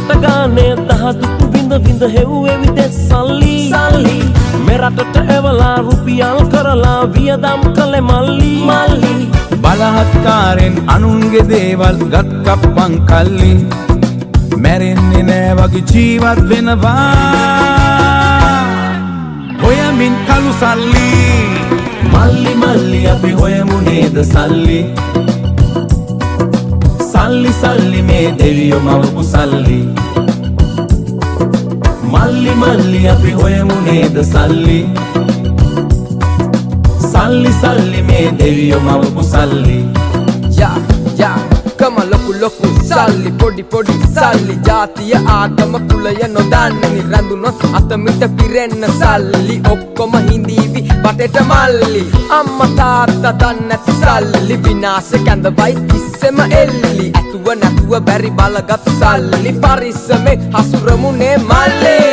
රට ගානේ දහදුක් විඳ විඳ හෙව්වේ විදෙස් සල්ලි මෙරටට එවලා රුපියල් කරලා වියදම් කළේ මල්ලි බලහත්කාරෙන් අනුන්ගේ දේවල් ගත් කප්පන් කල්ලි මැරෙන්නේ නෑ වගේ ජීවත් වෙනවා හොයමින් කළු සල්ලි මල්ලි අපි හොයමු නේද සල්ලි සල්ලි මේ දෙවියෝ මවපු සල්ලි මල්ලි අපි හොයමු නේද සල්ලි සල්ලි මේ දෙවියෝ මවපු සල්ලි යා කම ලොකු සල්ලි පොඩි සල්ලි ජාතිය ආගම කුලය නොදන්න නිරඳුනොත් අතමිට පිරෙන්න සල්ලි ඔක්කොම හිඳීවි වටේට මල්ලි අම්මා තාත්තා දන්නේ නැති සල්ලි විනාශ කැඳවයි තිස්සෙම එල්ලි ඇතුව නැතුව බැරි බලගත් සල්ලි පරිස්සමේ හසුරමුනේ මල්ලි